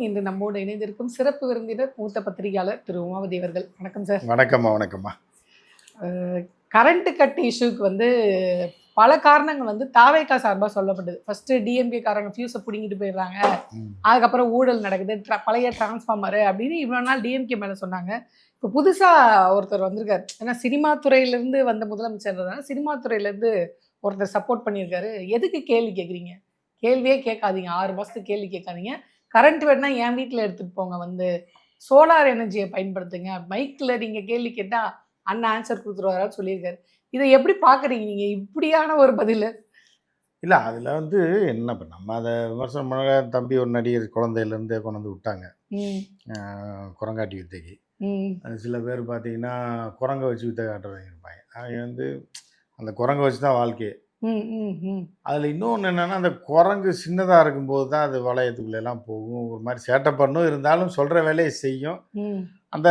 இன்று நம்மோடு இணைந்திருக்கும் சிறப்பு விருந்தினர் மூத்த பத்திரிகையாளர் திரு உமாவதி அவர்கள். வணக்கம் சார். வணக்கம்மா. வணக்கம்மா. கரண்ட் கட் இஷ்யூக்கு பல காரணங்கள் தாவேகா சார்பாக சொல்லப்பட்டது. ஃபர்ஸ்ட் டிஎம்கே காரங்க ஃபியூஸை பிடிங்கிட்டு போயிடுறாங்க, அதுக்கப்புறம் ஊழல் நடக்குது, பழைய டிரான்ஸ்ஃபார்மரு அப்படின்னு இவ்வளோ நாள் டிஎம்கே மேலே சொன்னாங்க. இப்போ புதுசாக ஒருத்தர் வந்திருக்காரு. ஏன்னா சினிமா துறையிலேருந்து வந்த முதலமைச்சர்ன்றதுனால சினிமா துறையிலேருந்து ஒருத்தர் சப்போர்ட் பண்ணியிருக்காரு. எதுக்கு கேள்வி கேட்குறீங்க? கேள்வியே கேட்காதீங்க, 6 மாதத்துக்கு கேள்வி கேட்காதீங்க. கரண்ட் வேணா என் வீட்டில் எடுத்துகிட்டு போங்க, சோலார் எனர்ஜியை பயன்படுத்துங்க, மைக்கில் நீங்கள் கேள்வி கேட்டால் அண்ணன் ஆன்சர் கொடுத்துருவாரான்னு சொல்லியிருக்காரு. இதை எப்படி பார்க்குறீங்க நீங்கள், இப்படியான ஒரு பதில்? இல்லை, அதில் என்ன இப்போ நம்ம அதை விமர்சனம் பண்ண தம்பி ஒரு நடிகர் குழந்தையிலேருந்தே கொண்டு வந்து விட்டாங்க குரங்காட்டி வித்தைக்கு. அது சில பேர் பார்த்தீங்கன்னா குரங்கை வச்சு வித்தை காட்டுறவங்க இருப்பாங்க. அவங்க அந்த குரங்கை வச்சு தான் வாழ்க்கையே. அதில் இன்னொன்று என்னென்னா, அந்த குரங்கு சின்னதாக இருக்கும்போது தான் அது வளையத்துக்குள்ளெல்லாம் போகும், ஒரு மாதிரி சேட்டை பண்ணும், இருந்தாலும் சொல்கிற வேலையை செய்யும்.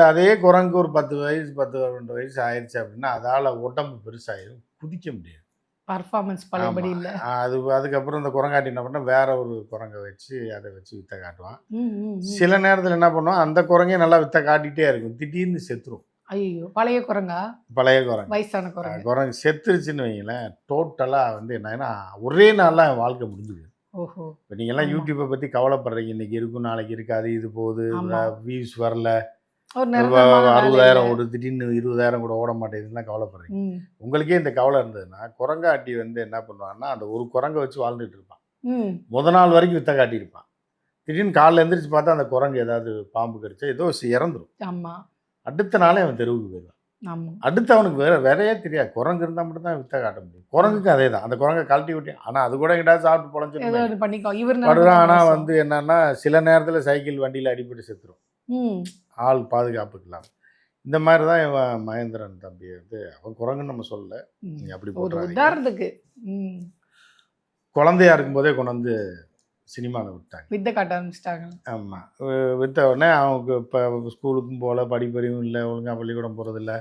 அதே குரங்கு ஒரு 10 வயசு 12 வயசு ஆயிடுச்சு அப்படின்னா அதால் உடம்பு பெருசாகிடும், குதிக்க முடியாது, பர்ஃபார்மன்ஸ் பழையபடி இல்லை. அதுக்கப்புறம் இந்த குரங்காட்டி என்ன பண்ணால் வேற ஒரு குரங்கை வச்சு அதை வச்சு வித்தை காட்டுவான். சில நேரத்தில் என்ன பண்ணுவான், அந்த குரங்கே நல்லா வித்தை காட்டிகிட்டே இருக்கும், திடீர்னு செத்துரும். ஐயோ, பழைய குரங்கா? பழைய குரங்கு, வயசான குரங்கு செத்துருச்சுன்னு வைங்களேன், டோட்டலாக என்னன்னா ஒரே நாளில் வாழ்க்கை முடிஞ்சுது. ஓஹோ. இப்போ நீங்கள்லாம் யூடியூப்பை பற்றி கவலைப்படுறீங்க, இன்றைக்கி இருக்கும் நாளைக்கு இருக்காது, இது போகுது, வியூஸ் வரல, 60,000 ஓடு, திடீர்னு 20,000 கூட ஓட மாட்டேங்குதுலாம் கவலைப்படுறீங்க. உங்களுக்கே இந்த கவலை இருந்ததுன்னா, குரங்காட்டி என்ன பண்ணுவான்னா, அந்த ஒரு குரங்கை வச்சு வாழ்ந்துட்டு இருப்பான். முதல் நாள் வரைக்கும் வித்தை காட்டியிருப்பான். திடீர்னு காலைல எழுந்திரிச்சு பார்த்தா அந்த குரங்கு ஏதாவது பாம்பு கடிச்சா ஏதோ இறந்துடும். அடுத்த நாளே அவன் தெருவுக்கு போயிடுவான். அடுத்து அவனுக்கு வேறையே தெரியாது, குரங்கு இருந்தால் மட்டும் தான் வித்தை காட்ட முடியும். குரங்குக்கு அதே தான், அந்த குரங்கை கழட்டி விட்டு, ஆனால் அது கூட எங்கிட்ட சாப்பிட்டு பொழைச்சிட்டு. ஆனால் என்னன்னா சில நேரத்தில் சைக்கிள் வண்டியில் அடிபட்டு செத்துரும், ஆள் பாதுகாப்புக்கலாம். இந்த மாதிரி தான் இவன் மகேந்திரன் தம்பி அவன் குரங்குன்னு நம்ம சொல்லலை, நீங்கள் அப்படி போட்டு உதாரணத்துக்கு குழந்தையா இருக்கும்போதே கொண்டு சினிமாவில் விட்டாங்க, வித்தை காட்ட ஆரம்பிச்சிட்டாங்க. ஆமாம், வித்த உடனே அவங்க இப்போ ஸ்கூலுக்கும் போகல, படிப்பறிவும் இல்லை, ஒழுங்காக பள்ளிக்கூடம் போகிறதில்ல.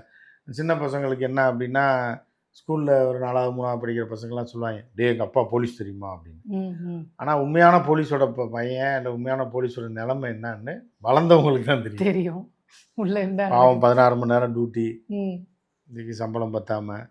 சின்ன பசங்களுக்கு என்ன அப்படின்னா, ஸ்கூலில் ஒரு 4வது 3வது படிக்கிற பசங்கள்லாம் சொல்லுவாங்க, டே எங்கள் அப்பா போலீஸ் தெரியுமா அப்படின்னு. ஆனால் உண்மையான போலீஸோட பையன் இல்லை உண்மையான போலீஸோட நிலைமை என்னன்னு வளர்ந்தவங்களுக்கு தான் தெரியும். அவன் 16 மணி நேரம் டியூட்டி, இதுக்கு சம்பளம் பத்தாம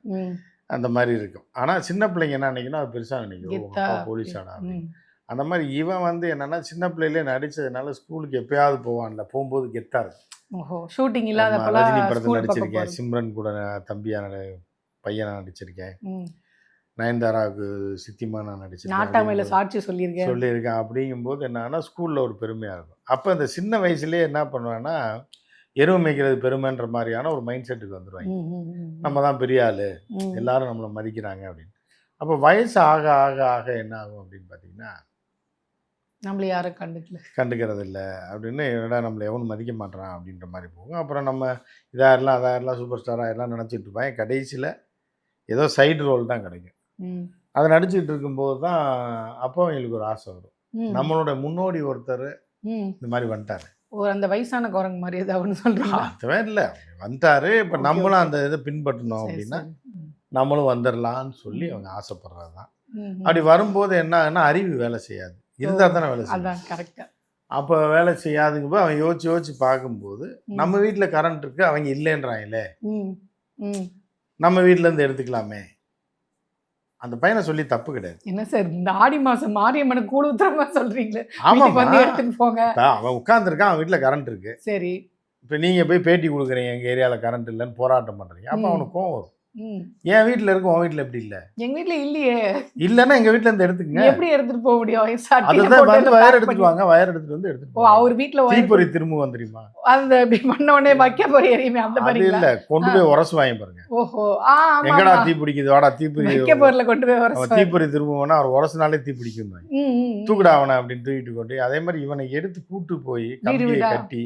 அந்த மாதிரி இருக்கும். ஆனால் சின்ன பிள்ளைங்க என்ன நினைக்கணும், அது பெருசாக நினைக்கும், அப்பா போலீஸ் ஆடா அப்படின்னு. அந்த மாதிரி இவன் என்னன்னா சின்ன பிள்ளையிலே நடித்ததுனால ஸ்கூலுக்கு எப்பயாவது போவான்ல, போகும்போது கெத்தா இருக்கும். ஷூட்டிங் இல்லாத ரஜினி படத்தில் நடிச்சிருக்கேன், சிம்ரன் கூட தம்பியான பையனை நடிச்சிருக்கேன், நயன்தாராவுக்கு சித்திமா நான் நடிச்சிருக்கேன், சாட்சி சொல்லியிருக்கேன். அப்படிங்கும்போது என்னன்னா ஸ்கூலில் ஒரு பெருமையாக இருக்கும். அப்போ இந்த சின்ன வயசுலேயே என்ன பண்ணுவேன்னா, எருவு மேய்க்கிறது பெருமைன்ற மாதிரியான ஒரு மைண்ட் செட்டுக்கு வந்துடுவாங்க. நம்ம தான் பெரிய ஆள், எல்லாரும் நம்மளை மதிக்கிறாங்க அப்படின்னு. அப்போ வயசு ஆக ஆக ஆக என்ன ஆகும் அப்படின்னு பார்த்தீங்கன்னா, நம்மளை யாரும் கண்டுக்கிறது இல்லை அப்படின்னு, என்னடா நம்மளை எவனும் மதிக்க மாட்டான் அப்படின்ற மாதிரி போகும். அப்புறம் நம்ம அதாயிரலாம் சூப்பர் ஸ்டாராக எல்லாம் நினச்சிட்டு இருப்பாங்க. கடைசியில் ஏதோ சைடு ரோல் தான் கிடைக்கும். அதை நடிச்சுட்டு இருக்கும்போது தான் அப்போ அவங்களுக்கு ஒரு ஆசை வரும், நம்மளோட முன்னோடி ஒருத்தர் இந்த மாதிரி வந்துட்டார், அந்த வயசான குரங்கு மாதிரி ஏதாவது சொல்கிறோம், அதுவே இல்லை வந்துட்டாரு, இப்போ நம்மளும் அந்த இதை பின்பற்றணும் அப்படின்னா நம்மளும் வந்துடலான்னு சொல்லி அவங்க ஆசைப்படுறது தான். அப்படி வரும்போது என்ன ஆகுன்னா, அறிவு வேலை செய்யாது, இருந்தால் தானே வேலை செய்யும். அப்போ வேலை செய்யாதுங்க அவன் யோசிச்சு பார்க்கும்போது, நம்ம வீட்டில் கரண்ட் இருக்குது, அவங்க இல்லைன்றாங்களே, நம்ம வீட்டிலேருந்து எடுத்துக்கலாமே. அந்த பையனை சொல்லி தப்பு கிடையாது. என்ன சார், இந்த ஆடி மாதம் மாரியம்மனுக்கு கூழ் ஊத்துறமா சொல்கிறீங்களே? ஆமாம், வந்து எடுத்துன்னு போங்க. அவன் உட்காந்துருக்கான், அவன் வீட்டில் கரண்ட் இருக்குது. சரி, இப்போ நீங்கள் போய் பேட்டி கொடுக்குறீங்க, எங்கள் ஏரியாவில் கரண்ட் இல்லைன்னு போராட்டம் பண்ணுறீங்க, அப்போ அவனுக்கு கோவம் வரும். என் வீட்டில் இருக்கும், உன் வீட்டில் எப்படி இல்லை? எங்கள் வீட்டில் இல்லையே. இல்லைன்னா எங்கள் வீட்டில் இருந்து எடுத்துக்கங்க. எப்படி எடுத்துகிட்டு போக முடியும்? அதுதான் வந்து வயர் எடுத்துட்டு வாங்க, வயர் எடுத்துட்டு வந்து எடுத்துட்டு. அவர் வீட்டில் தீப்பொறி திரும்ப வந்துருமா? அந்த பண்ண உடனே வைக்க போற எரியுமே அந்த மாதிரி இல்லை, கொண்டு போய் உரசு வாங்கி பாருங்க. ஓஹோ, எங்கடா தீ பிடிக்குது, வாடா தீப்பொறி வைக்க போறல கொண்டு போய் உரசு. தீப்பொறி திரும்புவோன்னா அவர் உரசுனாலே தீ பிடிக்கும், தூக்குடா அவனை அப்படின்னு தூக்கிட்டு கொண்டு. அதே மாதிரி இவனை எடுத்து கூட்டு போய் கம்பியை கட்டி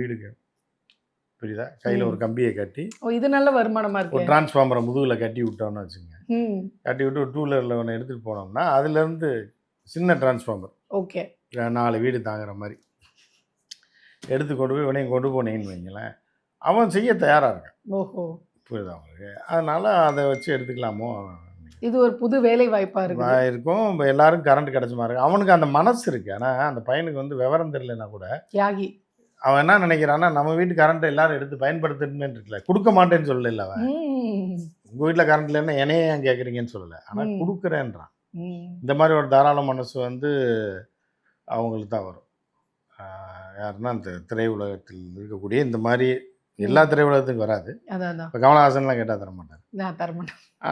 வீடுக்கு, புரியுதா, கையில் ஒரு கம்பியை கட்டி, இது நல்ல வருமானமாக இருக்கு, ஒரு டிரான்ஸ்ஃபார்மரை முதுகில் கட்டி விட்டோம்னு வச்சுங்க, கட்டி விட்டு ஒரு 2-வீலரில் ஒன்று எடுத்துகிட்டு போனோம்னா அதுலேருந்து சின்ன டிரான்ஸ்ஃபார்மர், ஓகே, 4 வீடு தாங்குற மாதிரி எடுத்து கொண்டு போய் இவனையும் கொண்டு போனேன்னு வைங்களேன், அவன் செய்ய தயாராக இருக்கான். ஓஹோ, புரியுதா அவங்களுக்கு? அதனால் அதை வச்சு எடுத்துக்கலாமோ. இது ஒரு புது வேலை வாய்ப்பா இருக்கு. இருக்கும். எல்லாரும் கரண்ட் கிடைச்ச மாதிரி இருக்கும். அவனுக்கு அந்த மனசு இருக்கு. ஆனா அந்த பையனுக்கு வந்து விவரம் தெரியலனா கூட தியாகி. அவன் என்ன நினைக்கிறான்னா, நம்ம வீட்டு கரண்ட் எல்லாரும் எடுத்து பயன்படுத்தணுமே இருக்குல்ல. குடுக்க மாட்டேன்னு சொல்லல அவன். உங்க வீட்ல கரண்ட் இல்லன்னா என்னைய ஏன் கேட்குறீங்கன்னு சொல்லல. ஆனா குடுக்குறேன்றான். இந்த மாதிரி ஒரு தாராள மனசு வந்து அவங்களுக்கு தான் வரும். யாருன்னா அந்த திரையுலகத்தில் இருக்கக்கூடிய இந்த மாதிரி எல்லா திரையுலகத்துக்கும் வராது. இப்போ கமலஹாசன்லாம் கேட்டால் தரமாட்டார்.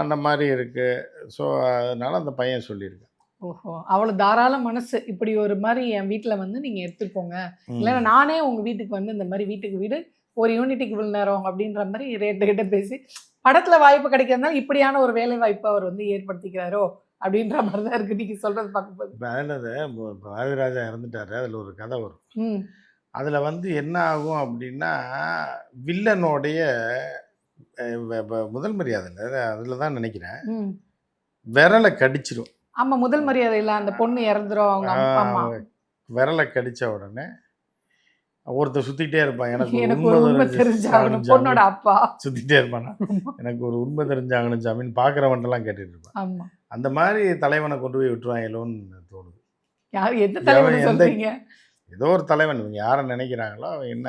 அந்த மாதிரி இருக்கு. ஸோ அதனால அந்த பையன் சொல்லியிருக்கேன். ஓஹோ! அவ்வளோ தாராள மனசு. இப்படி ஒரு மாதிரி என் வீட்டில் வந்து நீங்கள் எடுத்துட்டு போங்க. இல்லைன்னா நானே உங்கள் வீட்டுக்கு வந்து இந்த மாதிரி வீட்டுக்கு வீடு ஒரு யூனிட்டுக்கு இவ்வளோ நேரம் அப்படின்ற மாதிரி ரேட்டு கிட்ட பேசி படத்தில் வாய்ப்பு கிடைக்கிறதுனால இப்படியான ஒரு வேலை வாய்ப்பு அவர் வந்து ஏற்படுத்திக்கிறாரோ அப்படின்ற மாதிரி தான் இருக்குது நீங்கள் சொல்கிறது பார்க்கும்போது. இப்போ அதில் பாரதிராஜா இறந்துட்டாரு. அதில் ஒரு கதை வரும். அதில் வந்து என்ன ஆகும் அப்படின்னா வில்லனுடைய முதல் மரியாதை அதில் தான் நினைக்கிறேன் விரலை கடிச்சிடும். ஆமாம், முதல் மரியாதையில் அந்த பொண்ணு இறந்துரும். அவங்க விரலை கடித்த உடனே ஒருத்தர் சுற்றிக்கிட்டே இருப்பான். எனக்கு உண்மை தெரிஞ்சாகணும், பொண்ணோட அப்பா சுற்றிக்கிட்டே இருப்பானா, எனக்கு ஒரு உண்மை தெரிஞ்சாகணும் ஜாமீன் பார்க்குறவன்ட்டெல்லாம் கேட்டுட்டு இருப்பான். ஆமாம், அந்த மாதிரி தலைவனை கொண்டு போய் விட்டுருவாங்களோன்னு தோணுது. யார் எந்த தலைவன் சொல்றீங்க? ஏதோ ஒரு தலைவன் இவங்க யாரை நினைக்கிறாங்களோ அவன் என்ன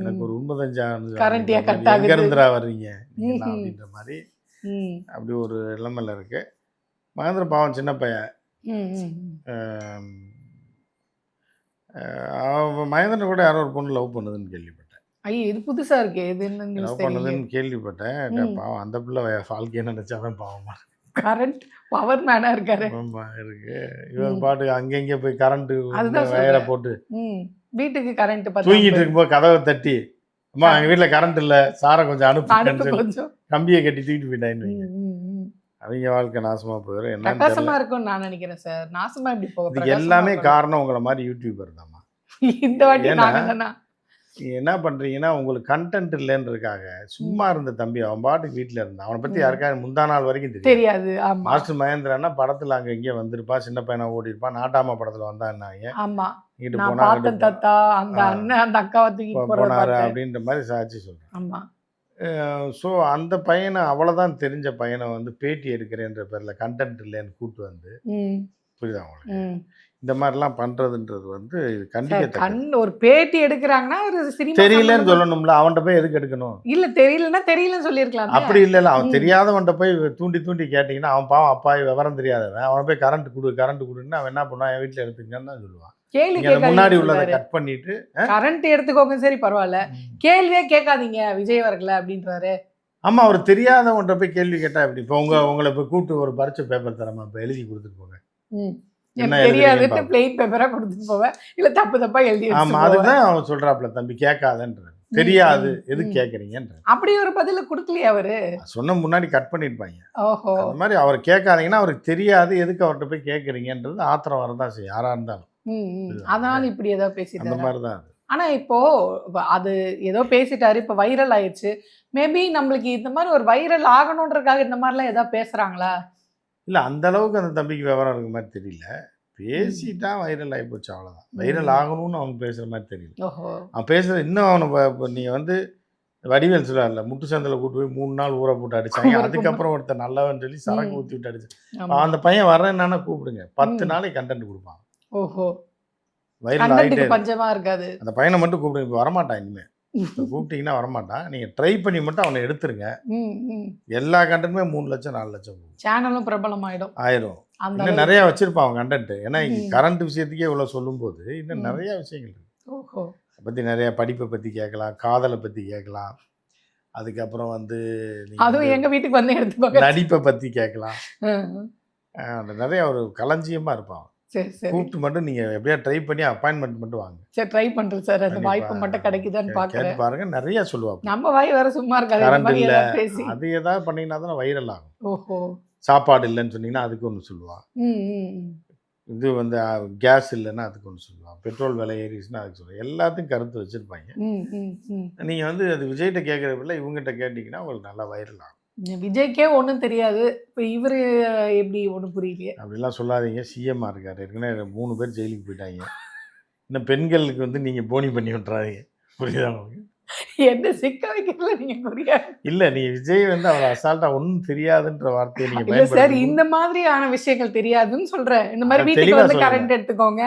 எனக்கு ஒரு உண்மை தெரிஞ்சாகணும், கரண்டியா கட் எங்க இருந்துரா வர்றீங்க அப்படின்ற மாதிரி அப்படி ஒரு நிலைமையில இருக்கு. மகேந்திர பாவம் சின்ன பையன். மகேந்திரன் கூட யாரோ ஒரு பொண்ணு லவ் பண்ணுதுன்னு கேள்விப்பட்டேன். ஐயோ, இது புதுசா இருக்கு. இது என்ன லவ் பண்ணுதுன்னு கேள்விப்பட்டேன். பாவம் அந்த பிள்ளை வாழ்க்கையை நினைச்சாதான் பாவமா இருக்கு. கரண்ட் பவர் மேனா இருக்காரு. ஆமா இருக்கு. இவன் பாட்டுக்கு அங்கங்க போய் கரண்ட் வயரை போட்டு வீட்டுக்கு கரண்ட் தூங்கிட்டு இருக்கும்போது கதவை தட்டி, அம்மா எங்க வீட்டுல கரண்ட் இல்ல, சாரை கொஞ்சம் அனுப்பு, கம்பியை கட்டி தூக்கிட்டு போயிட்டான்னு. அவங்க வாழ்க்கை நாசமா போயிடும். என்ன நாசமா இருக்கும்னு நான் நினைக்கிறேன் சார். நாசமா இப்படி போக எல்லாமே காரணம் உங்களை மாதிரி யூடியூபர் தான்மா. இந்த வாட்டி என்ன பண்றீங்கன்னா உங்களுக்கு கண்டென்ட் இல்லைன்றதுக்காக சும்மா இருந்த தம்பி அவன் பாட்டுக்கு வீட்டுல இருந்தான். அவனை பத்தி யாருக்காவது முந்தா நாள் வரைக்கும் தெரியாது. மாஸ்டர் மகேந்திரன்னா படத்துல அங்க இங்கே வந்திருப்பா, சின்ன பையனா ஓடி இருப்பான். நாட்டாம படத்துல வந்தா என்ன இங்கிட்டு போனாரு அப்படின்ற மாதிரி சாட்சி சொல்றேன். ஸோ அந்த பையனை அவ்வளோதான் தெரிஞ்ச பையனை வந்து பேட்டி எடுக்கிறேன்ற பேரில் கண்டென்ட் இல்லைன்னு கூப்பிட்டு வந்து புரியுதா உங்களுக்கு? இந்த மாதிரிலாம் பண்ணுறதுன்றது வந்து கண்டிப்பாக ஒரு பேட்டி எடுக்கிறாங்கன்னா ஒரு தெரியலன்னு சொல்லணும்ல. அவன்கிட்ட போய் எதுக்கு எடுக்கணும்? இல்லை தெரியலன்னா தெரியலன்னு சொல்லியிருக்கலாம். அப்படி இல்லைல்ல, அவன் தெரியாதவன்கிட்ட போய் தூண்டி தூண்டி கேட்டிங்கன்னா அவன் பாவம் அப்பா விவரம் தெரியாதவன். அவனை போய் கரண்ட் கொடுன்னு அவன் என்ன பண்ணுவான், என் வீட்டில் எடுத்துக்கன்னு தான் சொல்லுவான். முன்னாடி உள்ளதை கட் பண்ணிட்டு கரண்ட் எடுத்துக்கோங்க, சரி பரவாயில்ல, கேள்வியே கேட்காதீங்க விஜய் வரல அப்படின்றாரு. ஆமா, அவர் தெரியாதவன்கிட்ட போய் கேள்வி கேட்டா எப்படி? இப்போ உங்களை போய் கூப்பிட்டு ஒரு பரீட்சை பேப்பர் தரமா இப்போ எழுதி கொடுத்துட்டு போங்க, தெரியாதுன்னு பிளெயின் பேப்பரா கொடுத்துட்டு போவேன், இல்ல தப்பு தப்பா எழுதி. ஆமா, அதுதான் அவன் சொல்றாப்ல, தம்பி கேட்காதன்ற, தெரியாது எது கேட்குறீங்கன்ற. அப்படி ஒரு பதில கொடுக்கலையே அவரு. சொன்ன முன்னாடி கட் பண்ணிருப்பாங்க. அந்த மாதிரி அவர் கேட்காதீங்கன்னா அவருக்கு தெரியாது, எதுக்கு அவர்கிட்ட போய் கேட்குறீங்கன்றது ஆத்திரம் வரதான் செய்யும் யாரா இருந்தாலும். அதனால இப்படி ஏதோ பேசிட்டாரு. அந்த மாதிரி தான். ஆனா இப்போ அது ஏதோ பேசிட்டாரு, இப்ப வைரல் ஆயிடுச்சு. மேபி நம்மளுக்கு இந்த மாதிரி ஒரு வைரல் ஆகணுன்றதுக்காக இந்த மாதிரிலாம் ஏதாவது பேசுறாங்களா? இல்ல அந்த அளவுக்கு அந்த தம்பிக்கு விவரம் இருக்க மாதிரி தெரியல. பேசிட்டா வைரல் ஆகி போச்சு, அவ்வளவுதான். வைரல் ஆகணும்னு அவன் பேசுற மாதிரி தெரியல. அவன் பேசுறது இன்னும் அவனை நீங்க வந்து வடிவேல் சொல்றாருல, முட்டு சந்தில கூட்டு போய் 3 நாள் ஊற போட்டு அடிச்சாங்க, அதுக்கப்புறம் ஒருத்தர் நல்லவன் சொல்லி சரக்கு ஊற்றி விட்டு அடிச்சு. அந்த பையன் வர்றேன்னா கூப்பிடுங்க, 10 நாளைக்கு கண்டென்ட் கொடுப்பான். ஓஹோ, வைரல் ஆயிட்டே பஞ்சமா இருக்காது. அந்த பையனை மட்டும் கூப்பிடுங்க, இப்போ வரமாட்டான். இனிமே கூப்பிட்டீங்கன்னா வரமாட்டான். நீங்க ட்ரை பண்ணி மட்டும் அவனை எடுத்துருங்க. எல்லா கண்டென்ட்டுமே 3 லட்சம் 4 லட்சம் சேனலும் பிரபலம் ஆயிடும். இன்னும் நிறைய வச்சிருப்பான் அவன் கண்டென்ட். ஏன்னா கரண்ட் விஷயத்துக்கே இவ்வளவு சொல்லும் போது இன்னும் நிறைய விஷயங்கள் இருக்கு. அதை பத்தி நிறைய படிப்பை பத்தி கேட்கலாம், காதலை பத்தி கேட்கலாம், அதுக்கப்புறம் வந்து அதுவும் எங்க வீட்டுக்கு வந்து எடுத்துக்கோங்க, நடிப்பை பத்தி கேட்கலாம். நிறைய ஒரு களஞ்சியமா இருப்பான். கூப்பிட்டு மட்டும் நீங்க எப்படியா ட்ரை பண்ணி அப்பாயின்மெண்ட் மட்டும் வாங்க. சரி, ட்ரை பண்றேன் சார். அந்த வாய்ப்பு மட்டும் கிடைக்குதான்னு பாக்குறேன். பாருங்க, நிறைய சொல்லுவாங்க. நம்ம வாய் வேற சும்மா இருக்காது. கரண்ட் இல்ல, அது ஏதாவது பண்ணீங்கன்னா தான் வைரல் ஆகும். ஓஹோ, சாப்பாடு இல்லைன்னு சொன்னீங்கன்னா அதுக்கு ஒன்று சொல்லுவான். இது வந்து கேஸ் இல்லைன்னா அதுக்கு ஒன்று சொல்லுவான். பெட்ரோல் விலை ஏறிச்சுன்னா அதுக்கு சொல்லுவாங்க. எல்லாத்துக்கும் கருத்து வச்சிருப்பாங்க. நீங்க வந்து அது விஜய்கிட்ட கேட்கறதில்ல, இவங்ககிட்ட கேட்டீங்கன்னா உங்களுக்கு நல்லா வைரல் ஆகும். விஜய்க்கே ஒன்றும் தெரியாது, இப்போ இவர் எப்படி ஒன்றும் புரியலையே. அப்படிலாம் சொல்லாதீங்க. சிஎம்மா இருக்காரு, ஏற்கனவே 3 பேர் ஜெயிலுக்கு போயிட்டாங்க. இன்னும் பெண்களுக்கு வந்து நீங்கள் போனி பண்ணி விட்டுறாதீங்க, புரியுதா உங்களுக்கு? என்ன சிக்க வைக்கிறதுல நீங்க குறியா? இல்ல நீ விஜய் வந்து அவ்வளோ அசால்ட்டா ஒன்றும் தெரியாதுன்ற வார்த்தையை நீங்க இல்ல சார், பயன்படுத்தி இந்த மாதிரியான விஷயங்கள் தெரியாதுன்னு சொல்றேன். இந்த மாதிரி அது வீட்டுக்கு தெளிவா வந்து சொல்லுங்க. கரண்ட் எடுத்துக்கோங்க.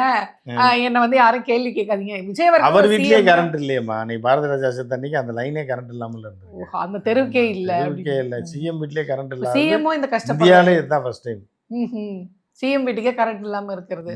என்ன வந்து யாரும் கேள்வி கேட்காதீங்க. விஜய் அவர் அவர்கள் வீட்லயே CM கரண்ட் இல்லையேம்மா, நீ பாரதி ராஜா செத்த அன்னைக்கு அந்த லைனே கரண்ட் இல்லாமல் இருந்தது. அந்த தெருவுக்கே இல்ல தெருவுக்கே இல்ல, சிஎம் வீட்லயே கரண்ட் இல்லாத சிஎம்மும் இந்த கஷ்டப்படுறாரு. இந்தியாவிலே இதுதான் ஃபர்ஸ்ட் டைம். சிஎம் வீட்டுக்கே கரண்ட் இல்லாம இருக்கிறது.